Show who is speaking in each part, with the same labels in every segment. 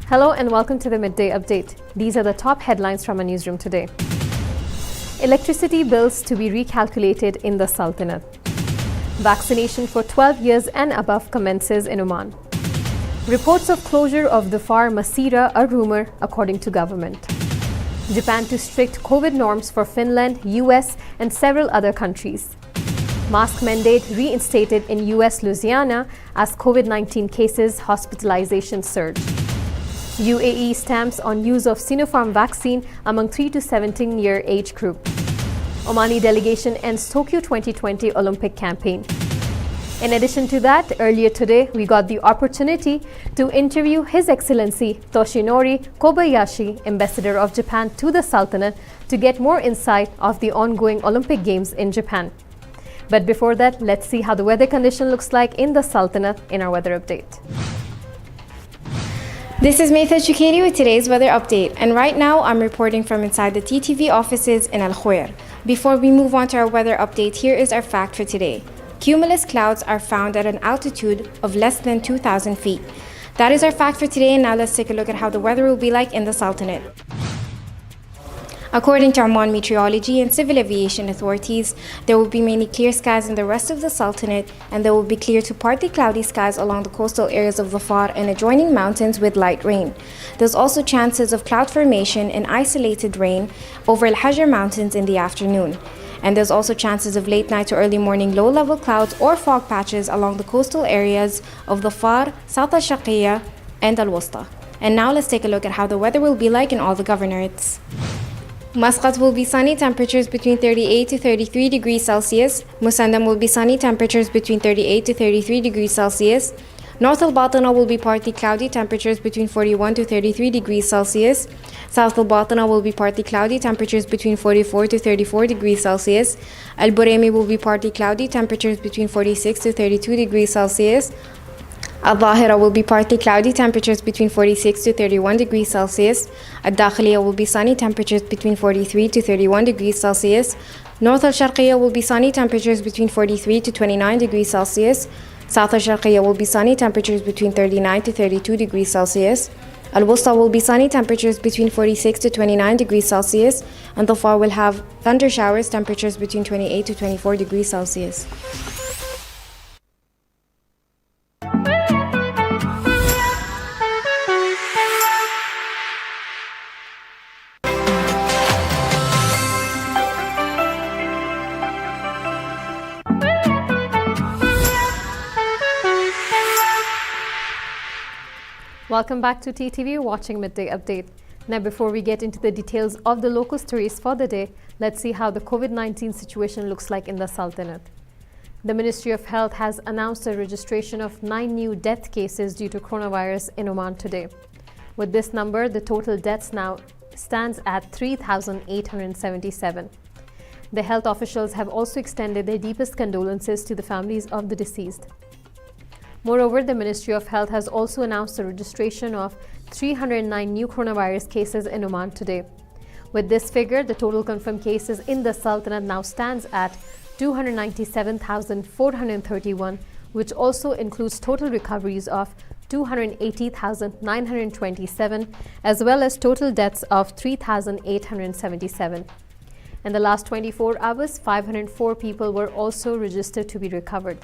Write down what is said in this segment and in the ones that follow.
Speaker 1: Hello and welcome to the Midday Update. These are the top headlines from our newsroom today. Electricity bills to be recalculated in the Sultanate. Vaccination for 12 years and above commences in Oman. Reports of closure of the Far Masira a rumor, according to government. Japan to strict COVID norms for Finland, US and several other countries. Mask mandate reinstated in US Louisiana as COVID-19 cases hospitalization surge. UAE stamps on use of Sinopharm vaccine among 3 to 17-year age group. Omani delegation ends Tokyo 2020 Olympic campaign. In addition to that, earlier today, we got the opportunity to interview His Excellency Toshinori Kobayashi, Ambassador of Japan to the Sultanate, to get more insight of the ongoing Olympic Games in Japan. But before that, let's see how the weather condition looks like in the Sultanate in our weather update.
Speaker 2: This is Maytha Chukeri with today's weather update, and right now I'm reporting from inside the TTV offices in Al Khoir. Before we move on to our weather update, here is our fact for today. Cumulus clouds are found at an altitude of less than 2,000 feet. That is our fact for today, and now let's take a look at how the weather will be like in the Sultanate. According to Oman Meteorology and Civil Aviation Authorities, there will be mainly clear skies in the rest of the Sultanate, and there will be clear to partly cloudy skies along the coastal areas of the Far and adjoining mountains with light rain. There's also chances of cloud formation and isolated rain over Al Hajar Mountains in the afternoon. And there's also chances of late night to early morning low-level clouds or fog patches along the coastal areas of the Far, South Al-Sharqiyya, and Al-Wusta. And now let's take a look at how the weather will be like in all the governorates. Muscat will be sunny, temperatures between 38 to 33 degrees Celsius. Musandam will be sunny, temperatures between 38 to 33 degrees Celsius. North Al-Batana will be partly cloudy, temperatures between 41 to 33 degrees Celsius. South Al-Batana will be partly cloudy, temperatures between 44 to 34 degrees Celsius. Al-Buraymi will be partly cloudy, temperatures between 46 to 32 degrees Celsius. Al-Dhahira will be partly cloudy, temperatures between 46 to 31 degrees Celsius. Al-Dakhiliya will be sunny, temperatures between 43 to 31 degrees Celsius. North Al-Sharqiyya will be sunny, temperatures between 43 to 29 degrees Celsius. South Al-Sharqiyya will be sunny, temperatures between 39 to 32 degrees Celsius. Al-Wusta will be sunny, temperatures between 46 to 29 degrees Celsius. And the Far will have thunder showers, temperatures between 28 to 24 degrees Celsius.
Speaker 1: Welcome back to TTV, watching Midday Update. Now, before we get into the details of the local stories for the day, let's see how the COVID-19 situation looks like in the Sultanate. The Ministry of Health has announced a registration of 9 new death cases due to coronavirus in Oman today. With this number, the total deaths now stands at 3,877. The health officials have also extended their deepest condolences to the families of the deceased. Moreover, the Ministry of Health has also announced the registration of 309 new coronavirus cases in Oman today. With this figure, the total confirmed cases in the Sultanate now stands at 297,431, which also includes total recoveries of 280,927, as well as total deaths of 3,877. In the last 24 hours, 504 people were also registered to be recovered.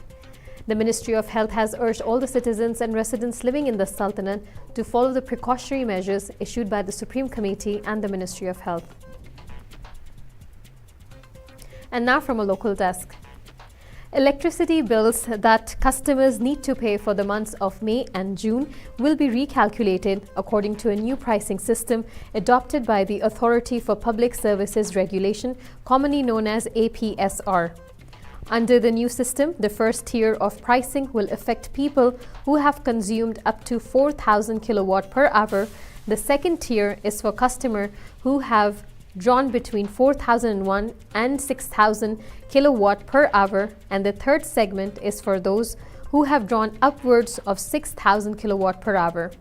Speaker 1: The Ministry of Health has urged all the citizens and residents living in the Sultanate to follow the precautionary measures issued by the Supreme Committee and the Ministry of Health. And now from a local desk. Electricity bills that customers need to pay for the months of May and June will be recalculated according to a new pricing system adopted by the Authority for Public Services Regulation, commonly known as APSR. Under the new system, the first tier of pricing will affect people who have consumed up to 4,000 kilowatt per hour. The second tier is for customers who have drawn between 4,001 and 6,000 kilowatt per hour, and the third segment is for those who have drawn upwards of 6,000 kilowatt per hour.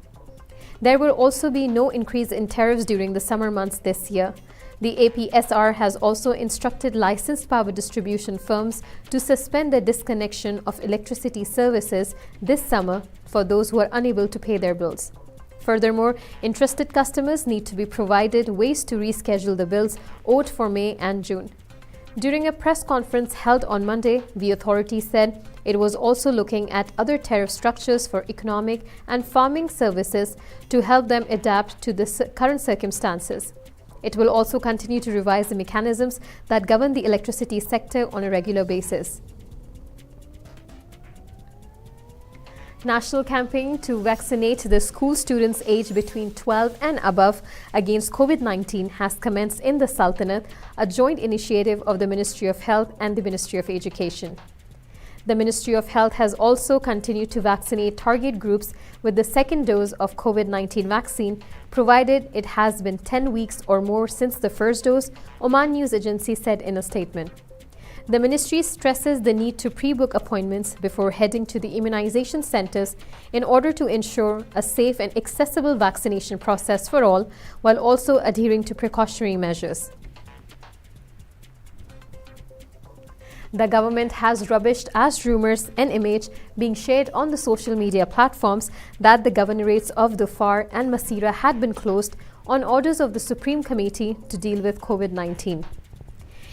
Speaker 1: There will also be no increase in tariffs during the summer months this year. The APSR has also instructed licensed power distribution firms to suspend the disconnection of electricity services this summer for those who are unable to pay their bills. Furthermore, interested customers need to be provided ways to reschedule the bills owed for May and June. During a press conference held on Monday, the authority said it was also looking at other tariff structures for economic and farming services to help them adapt to the current circumstances. It will also continue to revise the mechanisms that govern the electricity sector on a regular basis. National campaign to vaccinate the school students aged between 12 and above against COVID-19 has commenced in the Sultanate, a joint initiative of the Ministry of Health and the Ministry of Education. The Ministry of Health has also continued to vaccinate target groups with the second dose of COVID-19 vaccine, provided it has been 10 weeks or more since the first dose, Oman News Agency said in a statement. The ministry stresses the need to pre-book appointments before heading to the immunization centers in order to ensure a safe and accessible vaccination process for all, while also adhering to precautionary measures. The government has rubbished as rumors and image being shared on the social media platforms that the governorates of Dhofar and Masira had been closed on orders of the Supreme Committee to deal with COVID-19.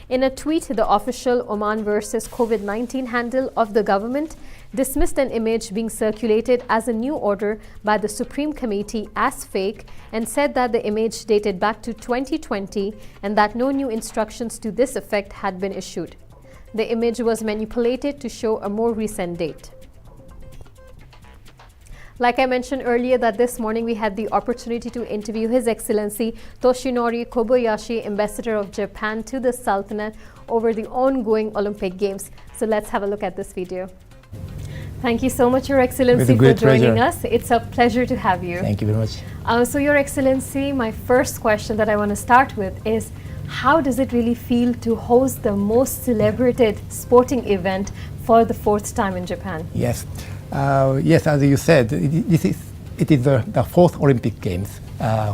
Speaker 1: In a tweet, the official Oman versus COVID-19 handle of the government dismissed an image being circulated as a new order by the Supreme Committee as fake and said that the image dated back to 2020 and that no new instructions to this effect had been issued. The image was manipulated to show a more recent date. Like I mentioned earlier, that this morning we had the opportunity to interview His Excellency Toshinori Kobayashi, Ambassador of Japan to the Sultanate, over the ongoing Olympic Games. So let's have a look at this video. Thank you so much, Your Excellency, for joining us. It's a pleasure to have you.
Speaker 3: Thank you very much.
Speaker 1: So, Your Excellency, my first question that I want to start with is, how does it really feel to host the most celebrated sporting event for the fourth time in Japan?
Speaker 3: Yes. Yes, as you said, it is the fourth Olympic Games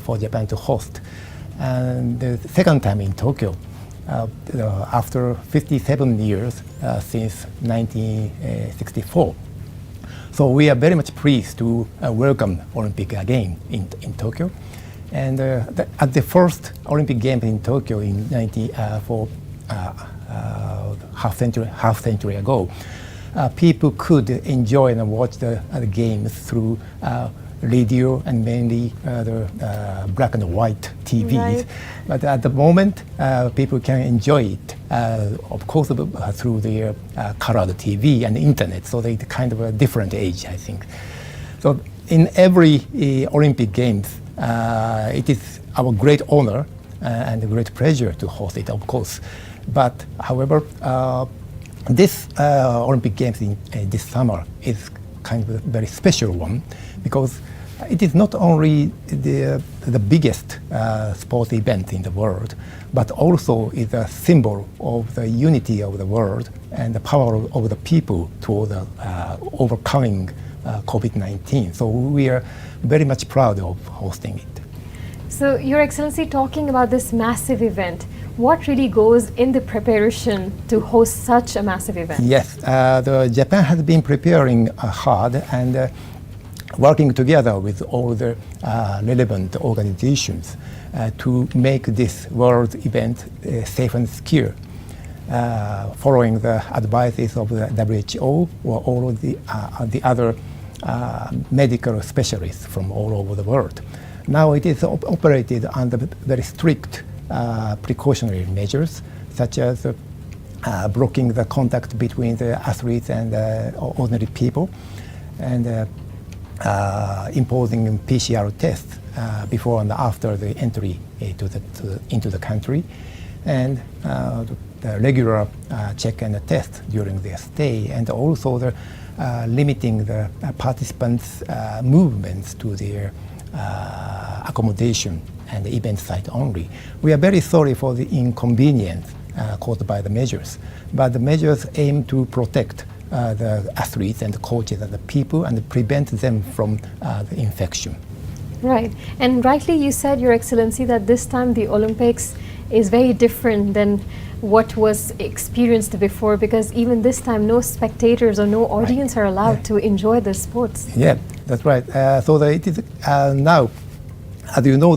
Speaker 3: for Japan to host, and the second time in Tokyo after 57 years since 1964. So we are very much pleased to welcome Olympic again in Tokyo. And at the first Olympic Games in Tokyo in half century ago, people could enjoy and watch the games through radio and mainly the black and white TVs. Right. But at the moment, people can enjoy it, of course, through their colored TV and internet. So they're kind of a different age, I think. So in every Olympic Games, it is our great honor and a great pleasure to host it, of course. But however, this Olympic Games in this summer is kind of a very special one, because it is not only the biggest sport event in the world, but also is a symbol of the unity of the world and the power of the people toward overcoming COVID-19. So we are very much proud of hosting it.
Speaker 1: So, Your Excellency, talking about this massive event, what really goes in the preparation to host such a massive event?
Speaker 3: Yes, Japan has been preparing hard and working together with all the relevant organizations to make this world event safe and secure, following the advices of the WHO or all of the other medical specialists from all over the world. Now it is operated under very strict precautionary measures, such as blocking the contact between the athletes and ordinary people, and imposing PCR tests before and after the entry into the country, and the regular check and test during their stay, and also the limiting the participants' movements to their accommodation and the event site only. We are very sorry for the inconvenience caused by the measures, but the measures aim to protect the athletes and the coaches and the people and prevent them from the infection.
Speaker 1: Right. And rightly you said, Your Excellency, that this time the Olympics is very different than what was experienced before, because even this time no spectators or no audience are allowed to enjoy the sports.
Speaker 3: Yeah, that's right. So it is now, as you know,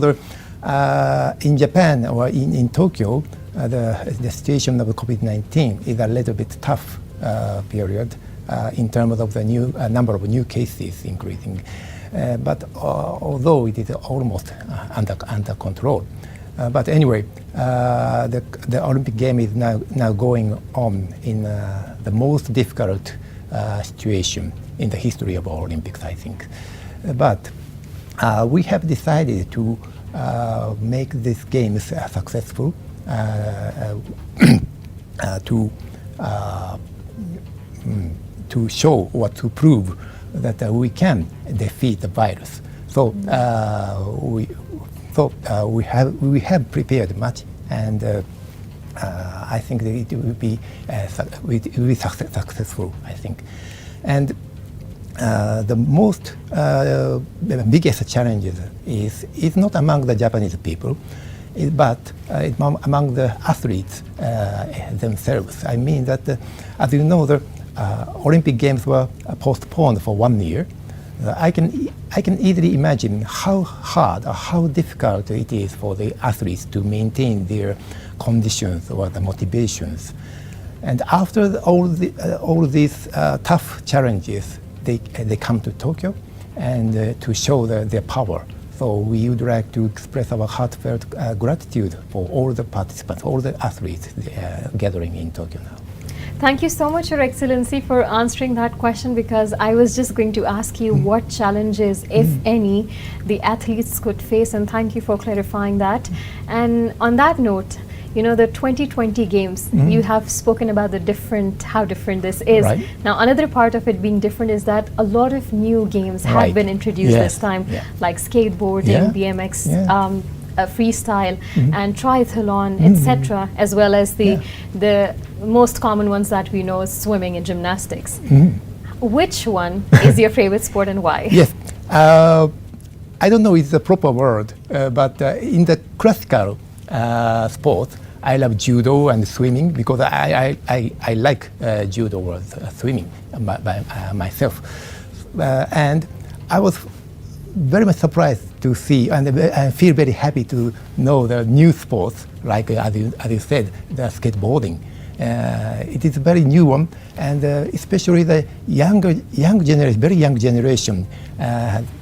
Speaker 3: in Japan or in Tokyo, the situation of COVID-19 is a little bit tough period in terms of the new number of new cases increasing. But although it is almost under control. But anyway, the Olympic game is now going on in the most difficult situation in the history of Olympics, I think. But we have decided to make these games successful, to show or to prove that we can defeat the virus. So we have prepared much, and I think that it will be successful, I think. And the most biggest challenges is not among the Japanese people, but among the athletes themselves. I mean that, as you know, the Olympic Games were postponed for 1 year. I can easily imagine how hard or how difficult it is for the athletes to maintain their conditions or the motivations. And after all these tough challenges, they come to Tokyo and to show their power. So we would like to express our heartfelt gratitude for all the participants, all the athletes gathering in Tokyo now.
Speaker 1: Thank you so much, Your Excellency, for answering that question, because I was just going to ask you what challenges, if any, the athletes could face, and thank you for clarifying that. And on that note, you know, the 2020 games, you have spoken about how different this is.
Speaker 3: Right.
Speaker 1: Now, another part of it being different is that a lot of new games have been introduced this time, like skateboarding, BMX, freestyle, and triathlon, etc., as well as the most common ones that we know is swimming and gymnastics. Which one is your favorite sport and why?
Speaker 3: Yes. I don't know if it's the proper word, but in the classical sports, I love judo and swimming because I like judo or swimming by myself. And I was very much surprised to see, and I feel very happy to know the new sports, like as you said, the skateboarding. It is a very new one, and especially the young generation, very young generation,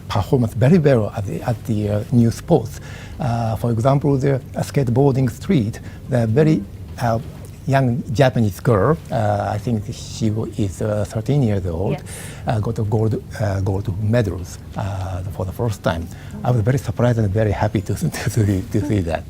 Speaker 3: performs very well at the new sports. For example, the skateboarding street, the very young Japanese girl, I think she is 13 years old, got a gold medals for the first time. I was very surprised and very happy to see that.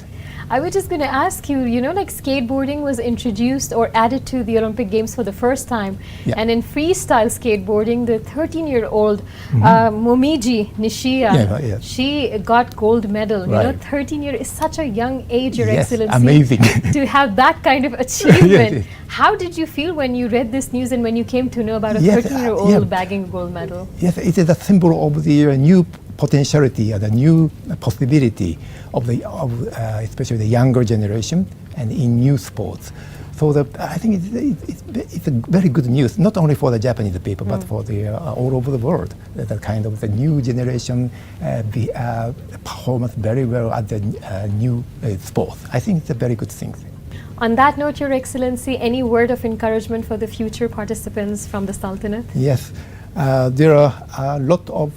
Speaker 1: I was just going to ask you, you know, like skateboarding was introduced or added to the Olympic Games for the first time. And in freestyle skateboarding, the 13-year-old Momiji Nishiya, she got gold medal. You know, 13 years is such a young age, Your Excellency.
Speaker 3: Amazing.
Speaker 1: To have that kind of achievement. How did you feel when you read this news and when you came to know about a 13-year-old bagging a gold medal?
Speaker 3: Yes, it is a symbol of the new potentiality and the new possibility of especially the younger generation and in new sports. So I think it's a very good news, not only for the Japanese people, but for all over the world. That kind of the new generation performs very well at the new sports. I think it's a very good thing.
Speaker 1: On that note, Your Excellency, any word of encouragement for the future participants from the Sultanate?
Speaker 3: Yes. There are a lot of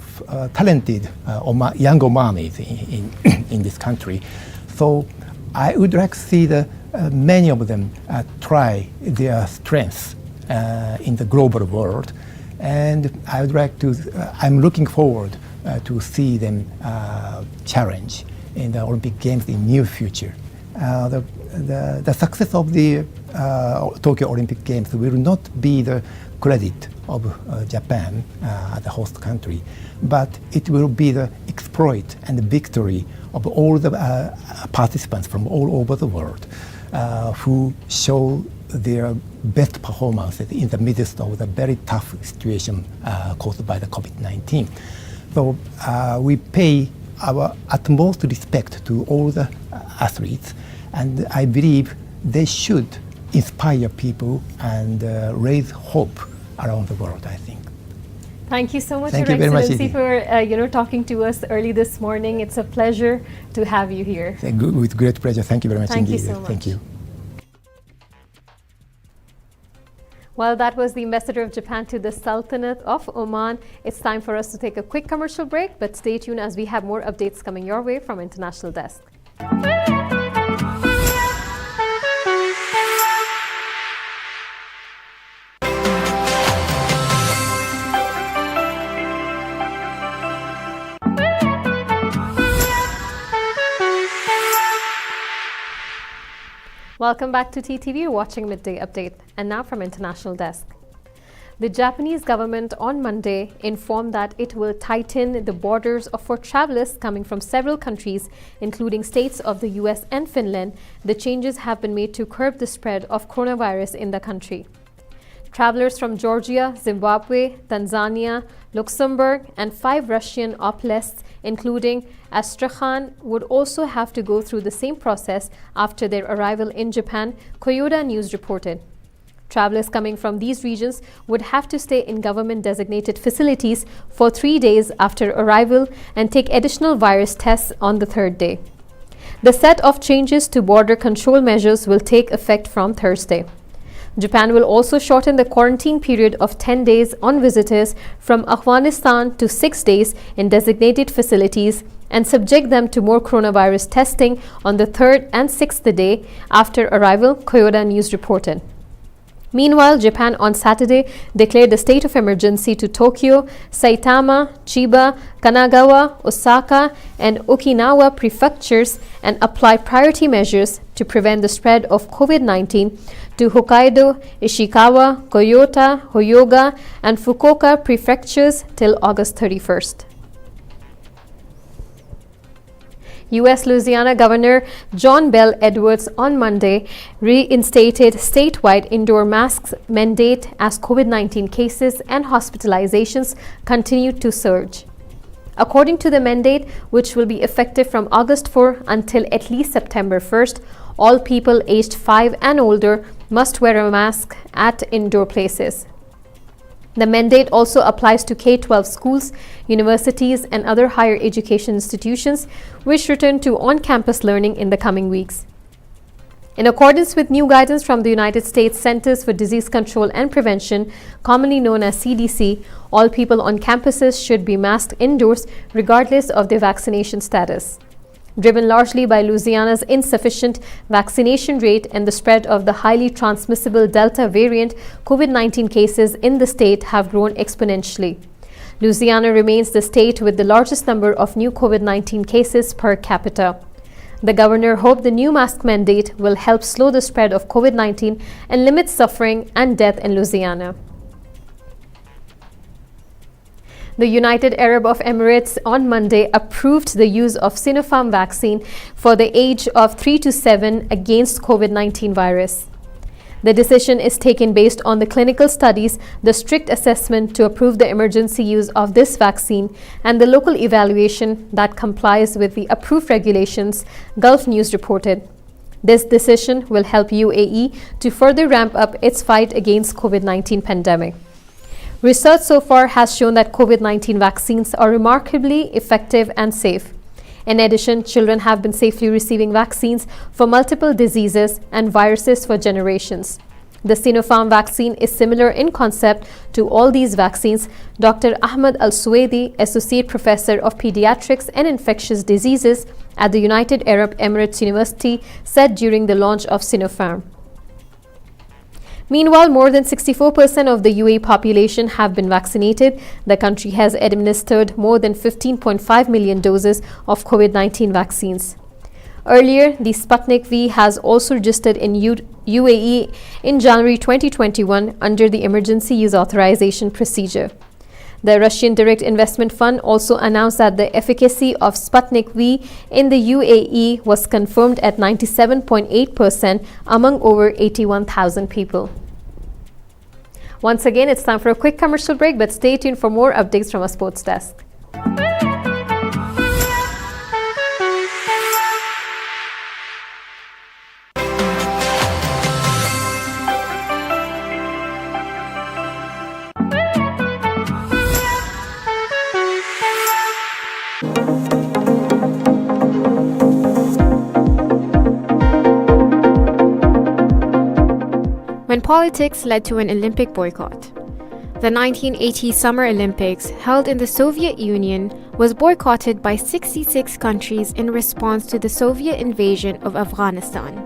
Speaker 3: talented young Omanis in this country. So I would like to see many of them try their strengths in the global world. And I would like to, I'm looking forward to see them challenge in the Olympic Games in near future. the success of the Tokyo Olympic Games will not be the credit of Japan, the host country, but it will be the exploit and the victory of all the participants from all over the world who show their best performances in the midst of the very tough situation caused by the COVID-19. So we pay our utmost respect to all the athletes, and I believe they should inspire people and raise hope around the world, I think.
Speaker 1: Thank you so much,
Speaker 3: Thank
Speaker 1: Your
Speaker 3: you very much,
Speaker 1: Excellency,
Speaker 3: Edie.
Speaker 1: for talking to us early this morning. It's a pleasure to have you here.
Speaker 3: With great pleasure. Thank you very much
Speaker 1: Thank you
Speaker 3: indeed.
Speaker 1: so much.
Speaker 3: Thank you.
Speaker 1: Well, that was the Ambassador of Japan to the Sultanate of Oman. It's time for us to take a quick commercial break, but stay tuned as we have more updates coming your way from International Desk. Welcome back to TTV. You're watching Midday Update. And now from International Desk. The Japanese government on Monday informed that it will tighten the borders for travelers coming from several countries, including states of the US and Finland. The changes have been made to curb the spread of coronavirus in the country. Travelers from Georgia, Zimbabwe, Tanzania, Luxembourg, and 5 Russian oblasts, including Astrakhan, would also have to go through the same process after their arrival in Japan, Kyodo News reported. Travelers coming from these regions would have to stay in government-designated facilities for 3 days after arrival and take additional virus tests on the 3rd day. The set of changes to border control measures will take effect from Thursday. Japan will also shorten the quarantine period of 10 days on visitors from Afghanistan to 6 days in designated facilities and subject them to more coronavirus testing on the 3rd and 6th day after arrival, Kyodo News reported. Meanwhile, Japan on Saturday declared a state of emergency to Tokyo, Saitama, Chiba, Kanagawa, Osaka, and Okinawa prefectures and applied priority measures to prevent the spread of COVID-19 to Hokkaido, Ishikawa, Kyoto, Hyoga, and Fukuoka prefectures till August 31st. U.S. Louisiana Governor John Bel Edwards on Monday reinstated statewide indoor masks mandate as COVID-19 cases and hospitalizations continue to surge. According to the mandate, which will be effective from August 4 until at least September 1st, all people aged 5 and older must wear a mask at indoor places. The mandate also applies to K-12 schools, universities, and other higher education institutions which return to on-campus learning in the coming weeks. In accordance with new guidance from the United States Centers for Disease Control and Prevention, commonly known as CDC, all people on campuses should be masked indoors regardless of their vaccination status. Driven largely by Louisiana's insufficient vaccination rate and the spread of the highly transmissible Delta variant, COVID-19 cases in the state have grown exponentially. Louisiana remains the state with the largest number of new COVID-19 cases per capita. The governor hoped the new mask mandate will help slow the spread of COVID-19 and limit suffering and death in Louisiana. The United Arab Emirates on Monday approved the use of Sinopharm vaccine for the age of 3 to 7 against COVID-19 virus. The decision is taken based on the clinical studies, the strict assessment to approve the emergency use of this vaccine, and the local evaluation that complies with the approved regulations, Gulf News reported. This decision will help UAE to further ramp up its fight against COVID-19 pandemic. Research so far has shown that COVID-19 vaccines are remarkably effective and safe. In addition, children have been safely receiving vaccines for multiple diseases and viruses for generations. The Sinopharm vaccine is similar in concept to all these vaccines, Dr. Ahmed Al-Suwaidi, Associate Professor of Pediatrics and Infectious Diseases at the United Arab Emirates University, said during the launch of Sinopharm. Meanwhile, more than 64% of the UAE population have been vaccinated. The country has administered more than 15.5 million doses of COVID-19 vaccines. Earlier, the Sputnik V has also registered in UAE in January 2021 under the Emergency Use Authorization procedure. The Russian Direct Investment Fund also announced that the efficacy of Sputnik V in the UAE was confirmed at 97.8% among over 81,000 people. Once again, it's time for a quick commercial break, but stay tuned for more updates from our sports desk.
Speaker 2: When politics led to an Olympic boycott. The 1980 Summer Olympics, held in the Soviet Union, was boycotted by 66 countries in response to the Soviet invasion of Afghanistan.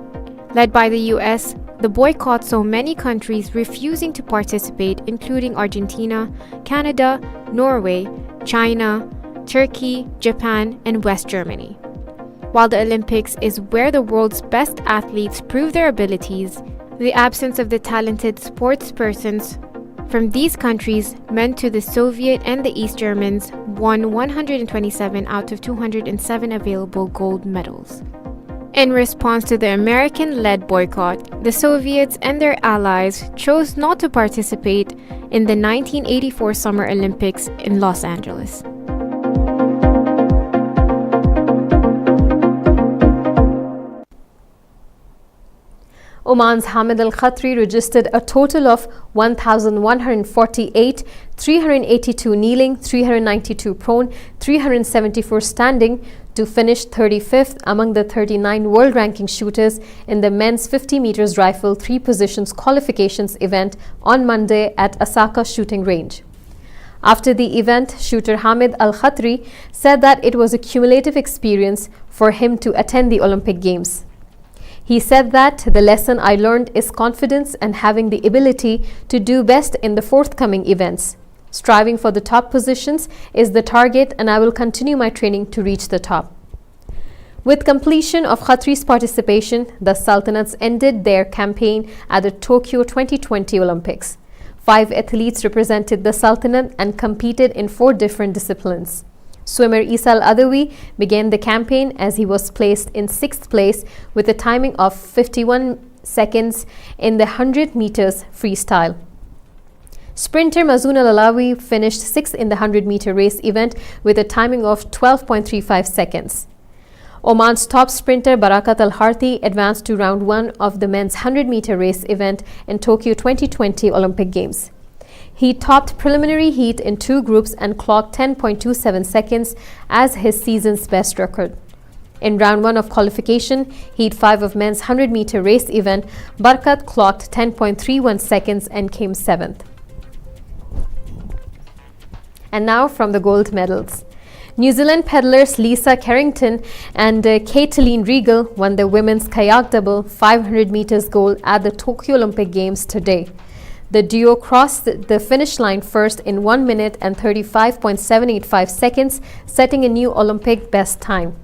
Speaker 2: Led by the US, the boycott saw many countries refusing to participate, including Argentina, Canada, Norway, China, Turkey, Japan, and West Germany. While the Olympics is where the world's best athletes prove their abilities, the absence of the talented sportspersons from these countries meant to the Soviet and the East Germans won 127 out of 207 available gold medals. In response to the American-led boycott, the Soviets and their allies chose not to participate in the 1984 Summer Olympics in Los Angeles.
Speaker 1: Oman's Hamid Al Khatri registered a total of 1,148, 382 kneeling, 392 prone, 374 standing to finish 35th among the 39 world ranking shooters in the men's 50 meters rifle 3 positions qualifications event on Monday at Asaka shooting range. After the event, shooter Hamid Al Khatri said that it was a cumulative experience for him to attend the Olympic Games. He said that the lesson I learned is confidence and having the ability to do best in the forthcoming events. Striving for the top positions is the target, and I will continue my training to reach the top. With completion of Khatri's participation, the Sultanates ended their campaign at the Tokyo 2020 Olympics. 5 athletes represented the Sultanate and competed in 4 different disciplines. Swimmer Isa Al-Adawi began the campaign as he was placed in 6th place with a timing of 51 seconds in the 100 meters freestyle. Sprinter Mazoon Al-Alawi finished 6th in the 100-meter race event with a timing of 12.35 seconds. Oman's top sprinter Barakat Al-Harthi advanced to round 1 of the men's 100-meter race event in Tokyo 2020 Olympic Games. He topped preliminary heat in 2 groups and clocked 10.27 seconds as his season's best record. In round 1 of qualification, heat 5 of men's 100-meter race event, Barakat clocked 10.31 seconds and came 7th. And now from the gold medals. New Zealand peddlers Lisa Carrington and Caitlin Regal won the women's kayak double 500 meters gold at the Tokyo Olympic Games today. The duo crossed the finish line first in 1 minute and 35.785 seconds, setting a new Olympic best time.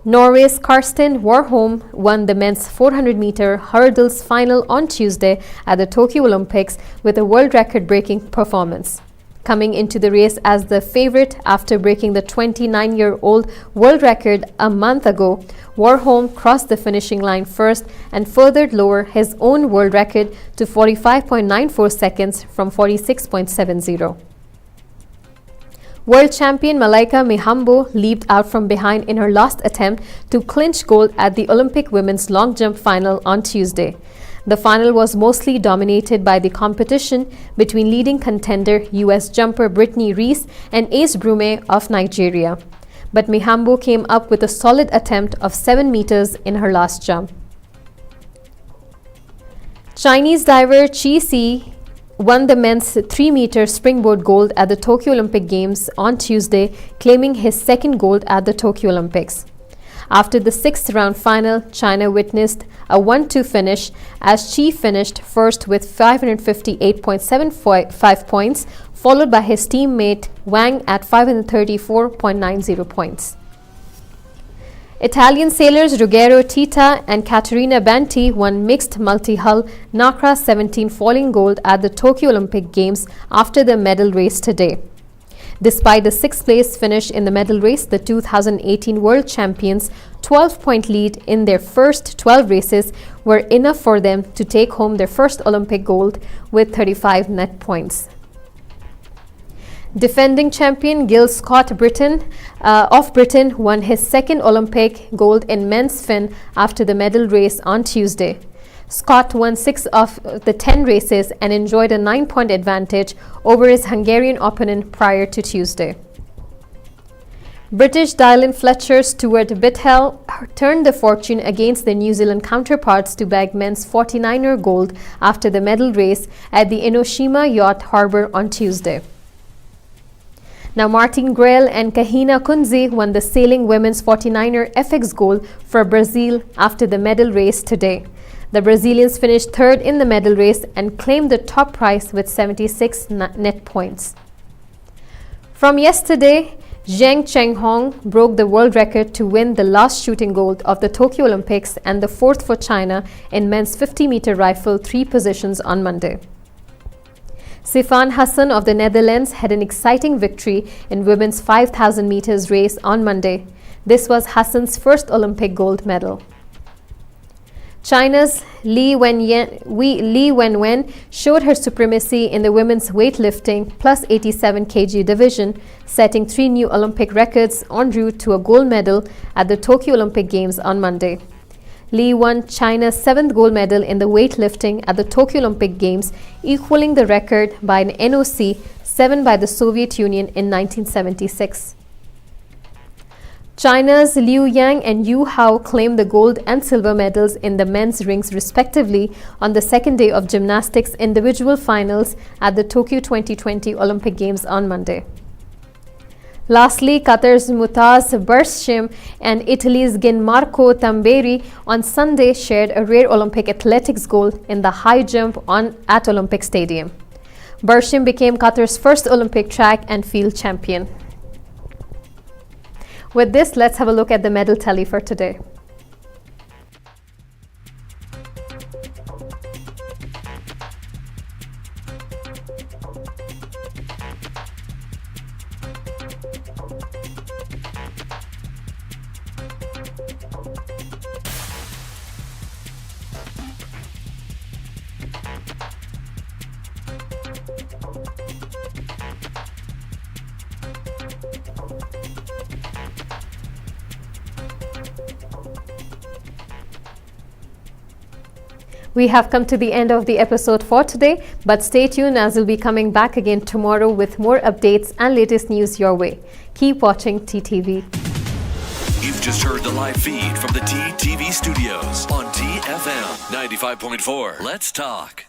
Speaker 1: Norway's Karsten Warholm won the men's 400-meter hurdles final on Tuesday at the Tokyo Olympics with a world record-breaking performance. Coming into the race as the favorite after breaking the 29-year-old world record a month ago, Warholm crossed the finishing line first and further lowered his own world record to 45.94 seconds from 46.70. World champion Malaika Mihambo leaped out from behind in her last attempt to clinch gold at the Olympic women's long jump final on Tuesday. The final was mostly dominated by the competition between leading contender US jumper Brittany Reese and Ace Brume of Nigeria. But Mihambo came up with a solid attempt of 7 meters in her last jump. Chinese diver Qi Si won the men's 3-meter springboard gold at the Tokyo Olympic Games on Tuesday, claiming his 2nd gold at the Tokyo Olympics. After the 6th round final, China witnessed a 1-2 finish as Qi finished first with 558.75 points, followed by his teammate Wang at 534.90 points. Italian sailors Ruggero Tita and Caterina Banti won mixed multi-hull NACRA 17 falling gold at the Tokyo Olympic Games after the medal race today. Despite the sixth place finish in the medal race, the 2018 world champions' 12-point lead in their first 12 races were enough for them to take home their first Olympic gold with 35 net points. Defending champion Gil Scott of Britain won his second Olympic gold in men's fin after the medal race on Tuesday. Scott won 6 of the 10 races and enjoyed a 9-point advantage over his Hungarian opponent prior to Tuesday. British Dylan Fletcher Stuart Bithell turned the fortune against their New Zealand counterparts to bag men's 49er gold after the medal race at the Enoshima Yacht Harbour on Tuesday. Now, Martin Grael and Kahina Kunze won the sailing women's 49er FX gold for Brazil after the medal race today. The Brazilians finished third in the medal race and claimed the top prize with 76 net points. From yesterday, Zheng Chenghong broke the world record to win the last shooting gold of the Tokyo Olympics and the fourth for China in men's 50-meter rifle 3 positions on Monday. Sifan Hassan of the Netherlands had an exciting victory in women's 5,000 meters race on Monday. This was Hassan's first Olympic gold medal. China's Li Wenwen showed her supremacy in the women's weightlifting plus 87 kg division, setting 3 new Olympic records en route to a gold medal at the Tokyo Olympic Games on Monday. Li won China's 7th gold medal in the weightlifting at the Tokyo Olympic Games, equaling the record by an NOC 7 by the Soviet Union in 1976. China's Liu Yang and Yu Hao claimed the gold and silver medals in the men's rings respectively on the second day of gymnastics individual finals at the Tokyo 2020 Olympic Games on Monday. Lastly, Qatar's Mutaz Barshim and Italy's Gianmarco Tamberi on Sunday shared a rare Olympic athletics gold in the high jump at Olympic Stadium. Barshim became Qatar's first Olympic track and field champion. With this, let's have a look at the medal tally for today. We have come to the end of the episode for today, but stay tuned as we'll be coming back again tomorrow with more updates and latest news your way. Keep watching TTV.
Speaker 4: You've just heard the live feed from the TTV studios on TFM 95.4. Let's talk.